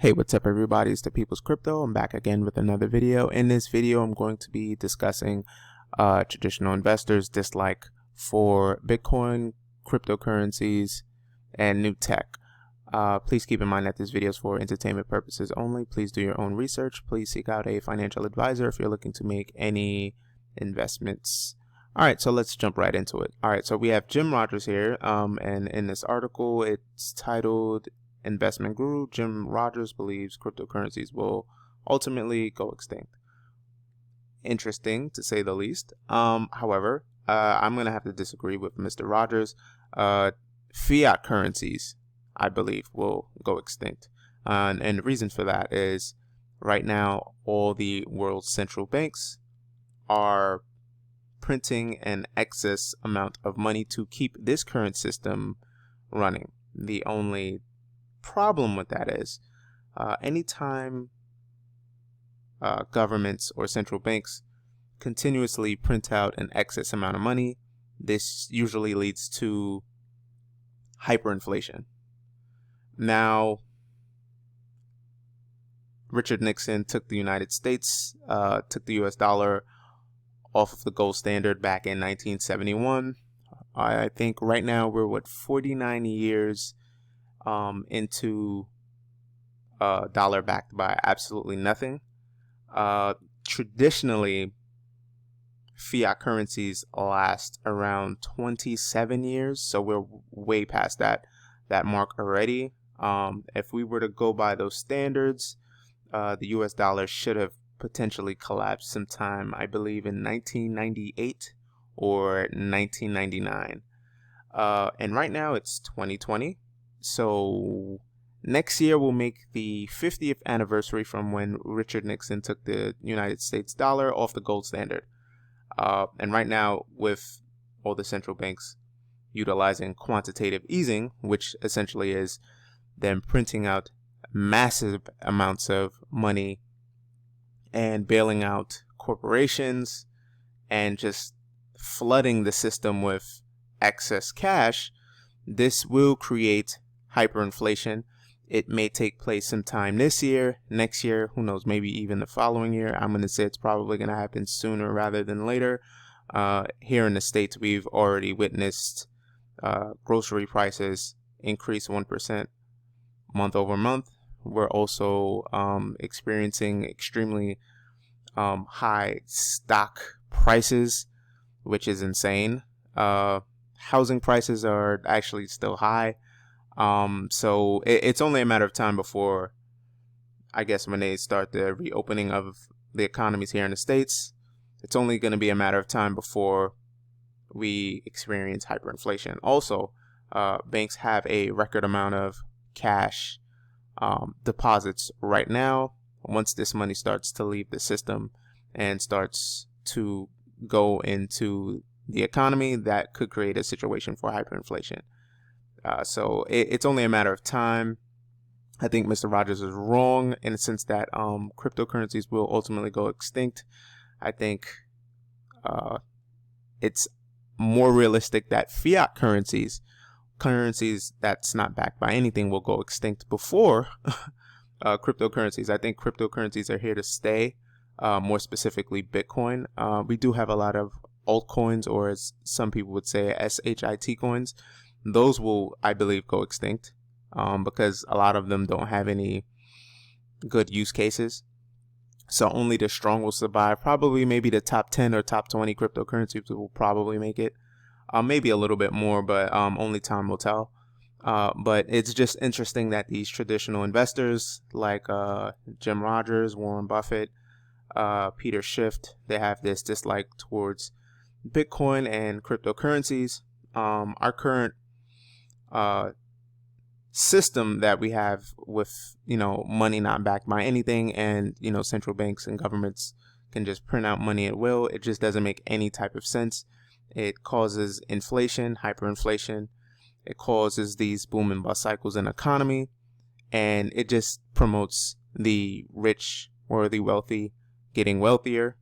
Hey, what's up everybody? It's the People's Crypto. I'm back again with another video. In this video, I'm going to be discussing traditional investors' dislike for Bitcoin, cryptocurrencies, and new tech. Please keep in mind that this video is for entertainment purposes only. Please do your own research. Please seek out a financial advisor if you're looking to make any investments. All right, so let's jump right into it. All right, so we have Jim Rogers here, and in this article, it's titled Investment Guru, Jim Rogers believes cryptocurrencies will ultimately go extinct. Interesting, to say the least. However, I'm going to have to disagree with Mr. Rogers. Fiat currencies, I believe, will go extinct. And the reason for that is right now, all the world's central banks are printing an excess amount of money to keep this current system running. The only problem with that is anytime governments or central banks continuously print out an excess amount of money, this usually leads to hyperinflation. Now, Richard Nixon took the United States, took the US dollar off of the gold standard back in 1971. I think right now we're 49 years into a dollar backed by absolutely nothing. Traditionally, fiat currencies last around 27 years, so we're way past that mark already. If we were to go by those standards, the US dollar should have potentially collapsed sometime, I believe, in 1998 or 1999. And right now it's 2020. So next year will make the 50th anniversary from when Richard Nixon took the United States dollar off the gold standard. And right now, with all the central banks utilizing quantitative easing, which essentially is them printing out massive amounts of money and bailing out corporations and just flooding the system with excess cash, this will create hyperinflation. It may take place sometime this year, next year, who knows, maybe even the following year. I'm going to say it's probably going to happen sooner rather than later. Here in the States, we've already witnessed grocery prices increase 1% month over month. We're also experiencing extremely high stock prices, which is insane. Housing prices are actually still high. So it's only a matter of time before, I guess, when they start the reopening of the economies here in the States, it's only going to be a matter of time before we experience hyperinflation. Also, banks have a record amount of cash deposits right now. Once this money starts to leave the system and starts to go into the economy, that could create a situation for hyperinflation. So it's only a matter of time. I think Mr. Rogers is wrong in the sense that cryptocurrencies will ultimately go extinct. I think it's more realistic that fiat currencies that's not backed by anything, will go extinct before cryptocurrencies. I think cryptocurrencies are here to stay, more specifically Bitcoin. We do have a lot of altcoins, or as some people would say, SHIT coins. Those will, I believe, go extinct because a lot of them don't have any good use cases. So only the strong will survive. Probably maybe the top 10 or top 20 cryptocurrencies will probably make it. Maybe a little bit more, but only time will tell. But it's just interesting that these traditional investors like Jim Rogers, Warren Buffett, Peter Schiff, they have this dislike towards Bitcoin and cryptocurrencies. Our current system that we have with, money not backed by anything, and, central banks and governments can just print out money at will. It just doesn't make any type of sense. It causes inflation, hyperinflation. It causes these boom and bust cycles in the economy, and it just promotes the rich or the wealthy getting wealthier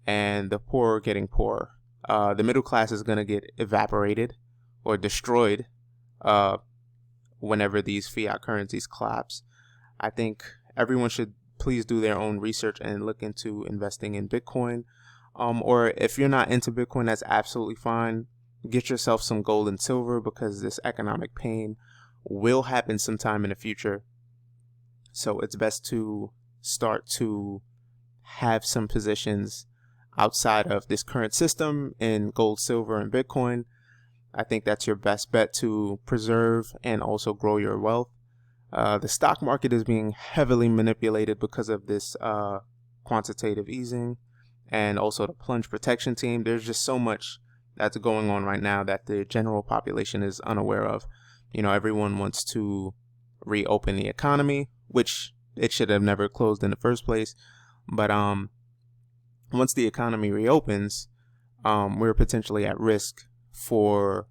and the poor getting poorer. The middle class is going to get evaporated or destroyed whenever these fiat currencies collapse. I think everyone should please do their own research and look into investing in Bitcoin. Or if you're not into Bitcoin, that's absolutely fine. Get yourself some gold and silver, because this economic pain will happen sometime in the future. So it's best to start to have some positions outside of this current system in gold, silver, and Bitcoin. I think that's your best bet to preserve and also grow your wealth. The stock market is being heavily manipulated because of this quantitative easing and also the plunge protection team. There's just so much that's going on right now that the general population is unaware of. Everyone wants to reopen the economy, which it should have never closed in the first place. But once the economy reopens, we're potentially at risk for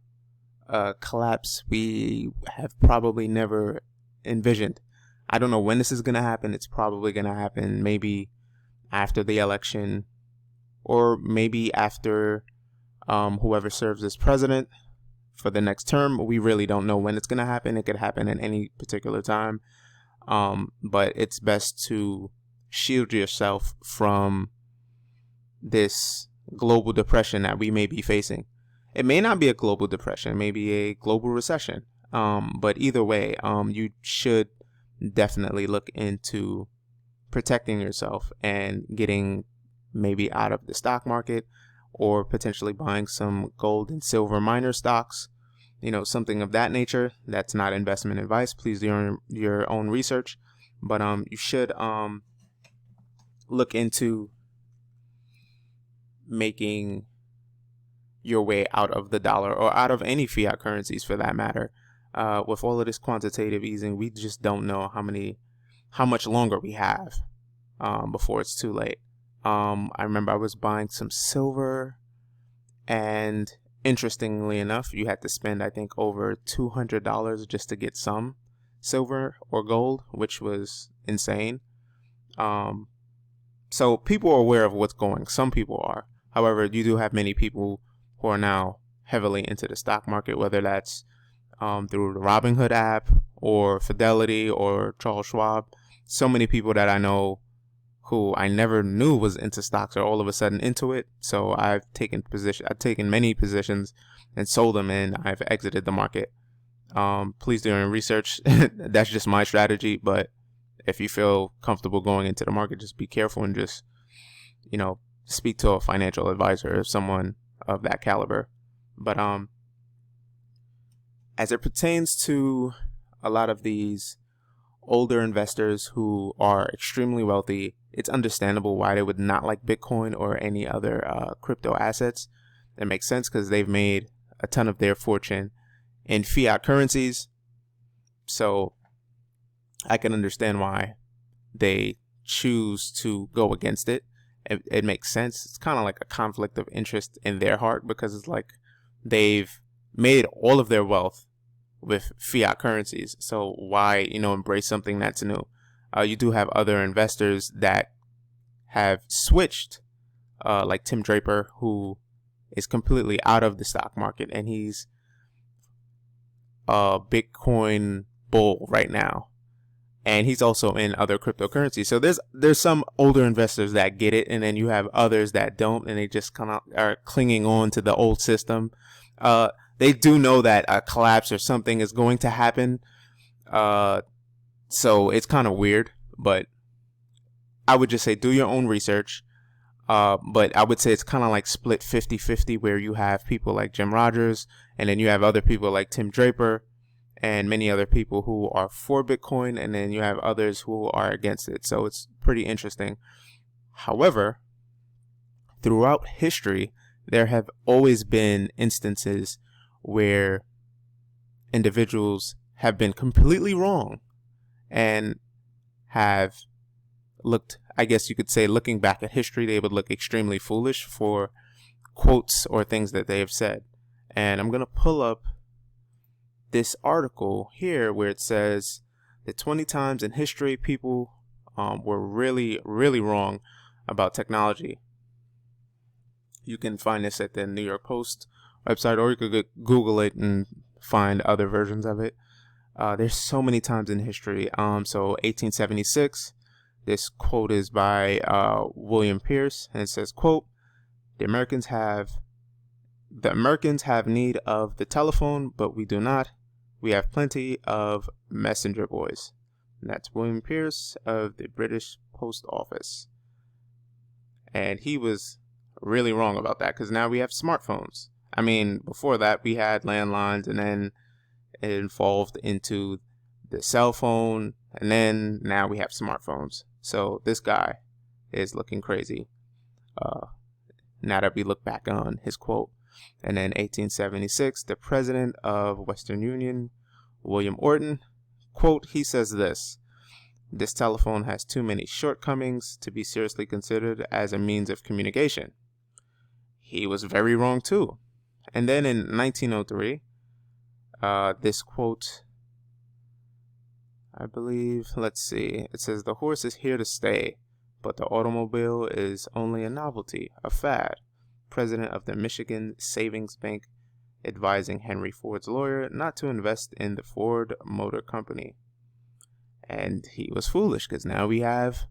a collapse we have probably never envisioned. I don't know when this is going to happen. It's probably going to happen maybe after the election, or maybe after whoever serves as president for the next term. We really don't know when it's going to happen. It could happen at any particular time. But it's best to shield yourself from this global depression that we may be facing. It may not be a global depression, it may be a global recession. But either way, you should definitely look into protecting yourself and getting maybe out of the stock market, or potentially buying some gold and silver miner stocks, something of that nature. That's not investment advice. Please do your own research. But you should look into making your way out of the dollar, or out of any fiat currencies for that matter. With all of this quantitative easing, we just don't know how much longer we have before it's too late. I remember I was buying some silver, and interestingly enough, you had to spend, I think, over $200 just to get some silver or gold, which was insane. So people are aware of what's going. Some people are. However, you do have many people who are now heavily into the stock market, whether that's through the Robinhood app or Fidelity or Charles Schwab. So many people that I know who I never knew was into stocks are all of a sudden into it. So I've taken many positions and sold them, and I've exited the market. Please do your research. That's just my strategy. But if you feel comfortable going into the market, just be careful and just, speak to a financial advisor or someone of that caliber. But as it pertains to a lot of these older investors who are extremely wealthy, it's understandable why they would not like Bitcoin or any other crypto assets. That makes sense, because they've made a ton of their fortune in fiat currencies. So I can understand why they choose to go against it. It makes sense. It's kind of like a conflict of interest in their heart, because it's like they've made all of their wealth with fiat currencies. So why, embrace something that's new? You do have other investors that have switched, like Tim Draper, who is completely out of the stock market, and he's a Bitcoin bull right now. And he's also in other cryptocurrencies. So there's some older investors that get it, and then you have others that don't, and they just kind of are clinging on to the old system. They do know that a collapse or something is going to happen. So it's kind of weird, but I would just say do your own research. But I would say it's kind of like split 50-50, where you have people like Jim Rogers, and then you have other people like Tim Draper, and many other people who are for Bitcoin, and then you have others who are against it. So it's pretty interesting. However, throughout history, there have always been instances where individuals have been completely wrong and have looked, I guess you could say, looking back at history, they would look extremely foolish for quotes or things that they have said. And I'm going to pull up this article here where it says that 20 times in history people were really, really wrong about technology. You can find this at the New York Post website, or you could Google it and find other versions of it. There's so many times in history. So 1876, this quote is by William Pierce, and it says, quote, the Americans have need of the telephone, but we do not. We have plenty of messenger boys. And that's William Pierce of the British Post Office. And he was really wrong about that, because now we have smartphones. I mean, before that we had landlines, and then it evolved into the cell phone, and then now we have smartphones. So this guy is looking crazy now that we look back on his quote. And then 1876, the president of Western Union, William Orton, quote, he says this telephone has too many shortcomings to be seriously considered as a means of communication. He was very wrong too. And then in 1903, this quote, I believe, let's see, it says, the horse is here to stay, but the automobile is only a novelty, a fad. President of the Michigan Savings Bank advising Henry Ford's lawyer not to invest in the Ford Motor Company. And he was foolish, because now we have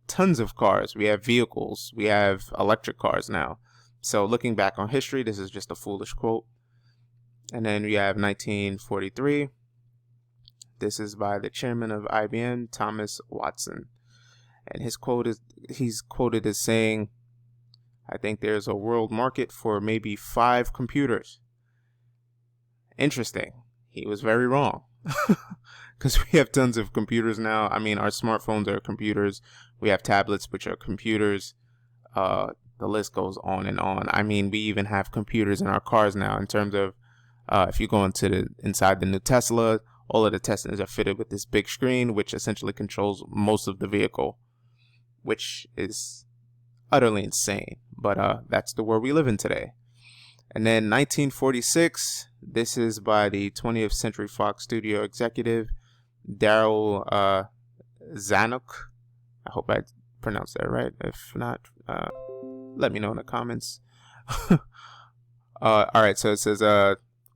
tons of cars, we have vehicles, we have electric cars now. So looking back on history, this is just a foolish quote. And then we have 1943. This is by the chairman of IBM, Thomas Watson. And his quote is, he's quoted as saying, I think there's a world market for maybe 5 computers. Interesting. He was very wrong. Because we have tons of computers now. I mean, our smartphones are computers. We have tablets, which are computers. The list goes on and on. I mean, we even have computers in our cars now, in terms of if you go inside the new Tesla, all of the Teslas are fitted with this big screen, which essentially controls most of the vehicle, which is utterly insane. But that's the world we live in today. And then 1946, this is by the 20th Century Fox studio executive, Daryl Zanuck. I hope I pronounced that right. If not, let me know in the comments. All right, so it says,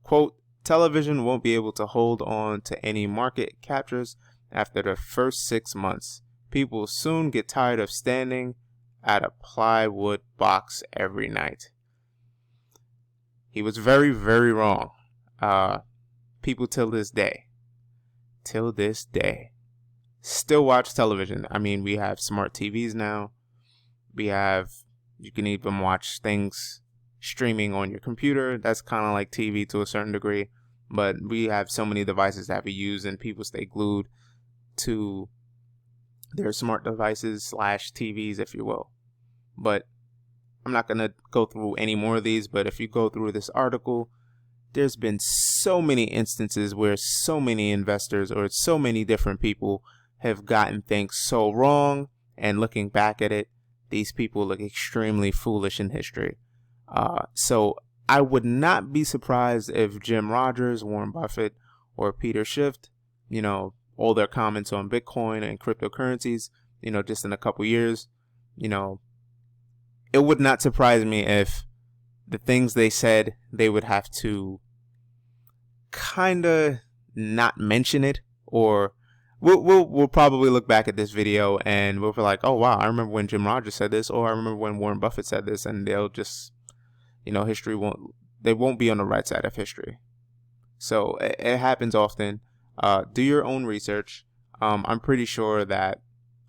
quote, television won't be able to hold on to any market captures after the first 6 months. People will soon get tired of standing at a plywood box every night. He was very, very wrong. People till this day, still watch television. I mean, we have smart TVs now. You can even watch things streaming on your computer. That's kind of like TV to a certain degree. But we have so many devices that we use, and people stay glued to their smart devices / TVs, if you will. But I'm not going to go through any more of these, but if you go through this article, there's been so many instances where so many investors or so many different people have gotten things so wrong, and looking back at it, these people look extremely foolish in history. So I would not be surprised if Jim Rogers, Warren Buffett, or Peter Schiff, all their comments on Bitcoin and cryptocurrencies, just in a couple years, it would not surprise me if the things they said, they would have to kind of not mention it, or we'll probably look back at this video and we'll be like, oh wow, I remember when Jim Rogers said this, or I remember when Warren Buffett said this, and they'll just, history won't be on the right side of history. So it happens often. Do your own research. I'm pretty sure that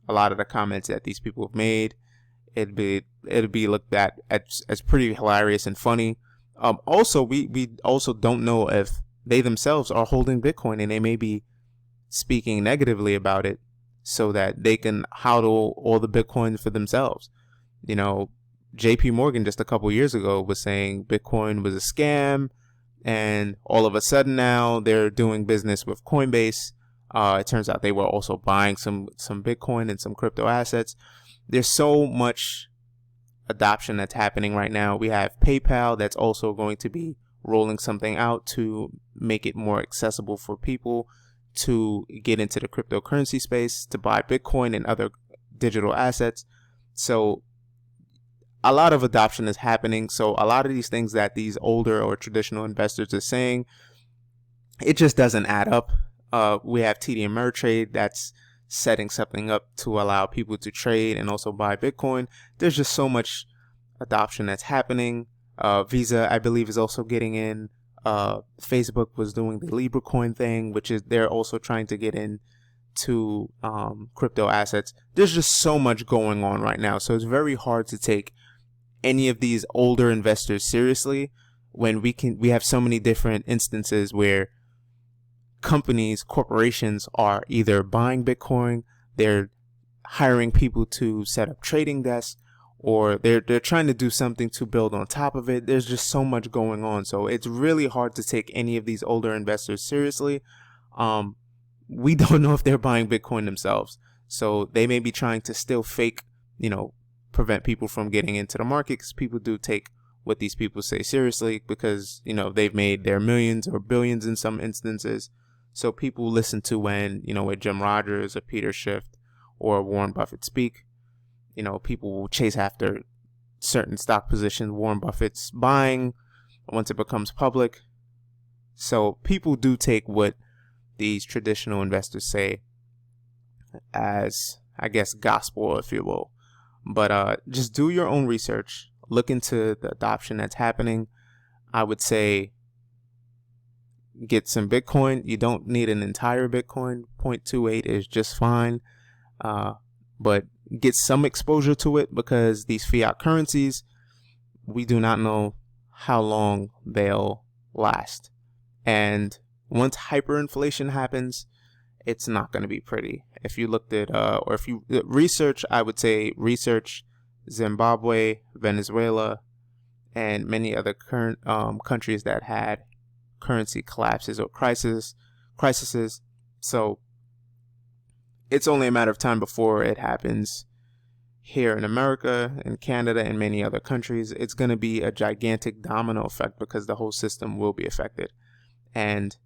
a lot of the comments that these people have made, it'd be looked at as pretty hilarious and funny. Also, we also don't know if they themselves are holding Bitcoin, and they may be speaking negatively about it so that they can hodl all the Bitcoins for themselves. JP Morgan just a couple years ago was saying Bitcoin was a scam, and all of a sudden now they're doing business with Coinbase. It turns out they were also buying some Bitcoin and some crypto assets. There's so much adoption that's happening right now. We have PayPal that's also going to be rolling something out to make it more accessible for people to get into the cryptocurrency space, to buy Bitcoin and other digital assets. So a lot of adoption is happening. So a lot of these things that these older or traditional investors are saying, it just doesn't add up. We have TD Ameritrade that's setting something up to allow people to trade and also buy Bitcoin. There's just so much adoption that's happening. Visa, I believe, is also getting in. Facebook was doing the Libra coin thing, which is they're also trying to get into crypto assets. There's just so much going on right now, so it's very hard to take any of these older investors seriously when we have so many different instances where corporations are either buying Bitcoin, they're hiring people to set up trading desks, or they're trying to do something to build on top of it. There's just so much going on. So it's really hard to take any of these older investors seriously. We don't know if they're buying Bitcoin themselves. So they may be trying to still fake, prevent people from getting into the market, because people do take what these people say seriously, because, they've made their millions or billions in some instances. So people listen to when, a Jim Rogers, a Peter Schiff, or Warren Buffett speak. People will chase after certain stock positions Warren Buffett's buying once it becomes public. So people do take what these traditional investors say as, I guess, gospel, if you will. But just do your own research. Look into the adoption that's happening. I would say get some Bitcoin. You don't need an entire Bitcoin. 0.28 is just fine. But get some exposure to it, because these fiat currencies, we do not know how long they'll last. And once hyperinflation happens, it's not going to be pretty. If you looked at, or if you research, I would say research Zimbabwe, Venezuela, and many other current countries that had currency collapses or crises. So it's only a matter of time before it happens here in America, in Canada, and many other countries. It's going to be a gigantic domino effect, because the whole system will be affected. And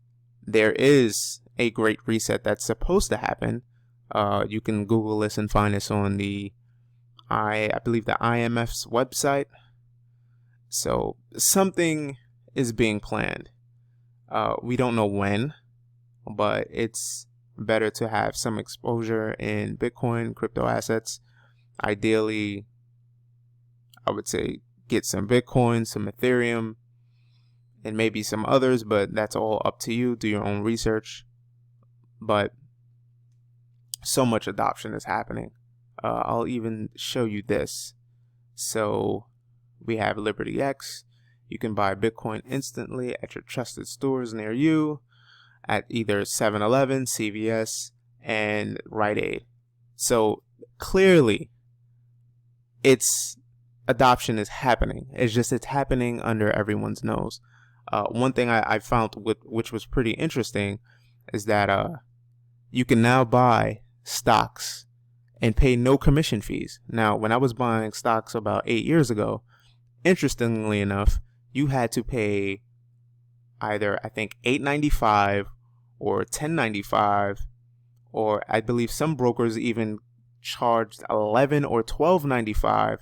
there is a great reset that's supposed to happen. You can Google this and find this on I believe the IMF's website. So something is being planned. We don't know when, but it's better to have some exposure in Bitcoin, crypto assets. Ideally, I would say get some Bitcoin, some Ethereum, and maybe some others, but that's all up to you. Do your own research. But so much adoption is happening. I'll even show you this. So we have Liberty X. You can buy Bitcoin instantly at your trusted stores near you, at either 7-Eleven, CVS, and Rite Aid. So clearly, its adoption is happening. It's happening under everyone's nose. One thing I found which was pretty interesting is that you can now buy stocks and pay no commission fees. Now, when I was buying stocks about 8 years ago, interestingly enough, you had to pay either, I think, $8.95 or $10.95, or I believe some brokers even charged $11 or $12.95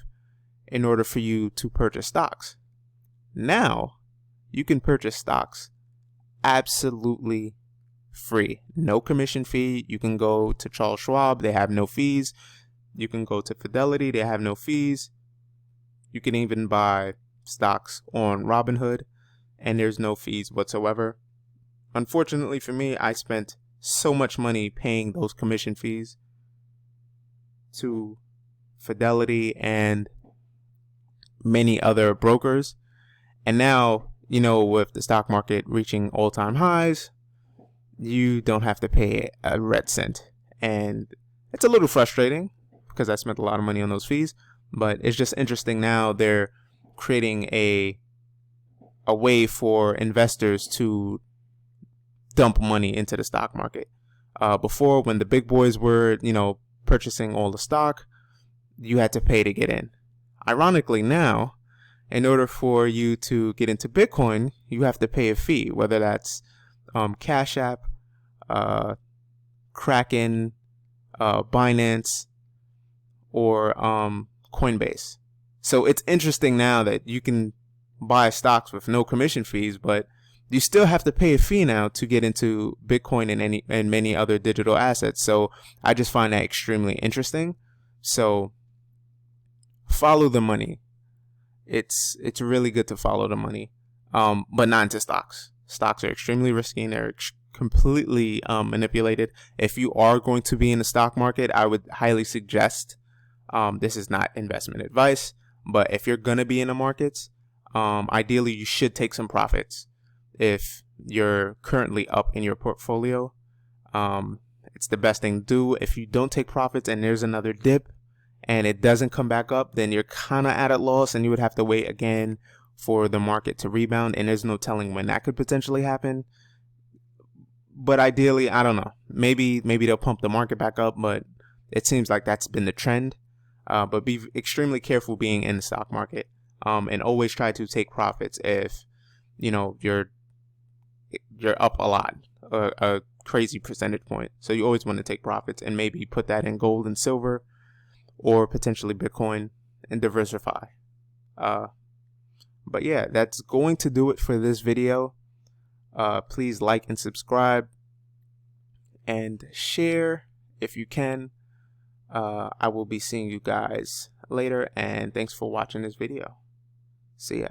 in order for you to purchase stocks. Now, you can purchase stocks absolutely free. No commission fee. You can go to Charles Schwab. They have no fees. You can go to Fidelity. They have no fees. You can even buy stocks on Robinhood, and there's no fees whatsoever. Unfortunately for me, I spent so much money paying those commission fees to Fidelity and many other brokers. And now, with the stock market reaching all-time highs, you don't have to pay a red cent. And it's a little frustrating, because I spent a lot of money on those fees. But it's just interesting now they're creating a way for investors to dump money into the stock market. Before, when the big boys were, purchasing all the stock, you had to pay to get in. Ironically, now, in order for you to get into Bitcoin, you have to pay a fee, whether that's Cash App, Kraken, Binance, or Coinbase. So it's interesting now that you can buy stocks with no commission fees, but you still have to pay a fee now to get into Bitcoin and many other digital assets. So I just find that extremely interesting. So follow the money. It's really good to follow the money, but not into stocks. Stocks are extremely risky and they're completely manipulated. If you are going to be in the stock market, I would highly suggest, this is not investment advice, but if you're going to be in the markets, ideally you should take some profits. If you're currently up in your portfolio, it's the best thing to do. If you don't take profits and there's another dip and it doesn't come back up, then you're kind of at a loss and you would have to wait again for the market to rebound, and there's no telling when that could potentially happen. But ideally, I don't know, maybe they'll pump the market back up, but it seems like that's been the trend. But be extremely careful being in the stock market, and always try to take profits if you're up a lot, a crazy percentage point. So you always want to take profits and maybe put that in gold and silver or potentially Bitcoin and diversify. But yeah, that's going to do it for this video. Please like and subscribe and share if you can. I will be seeing you guys later, and thanks for watching this video. See ya.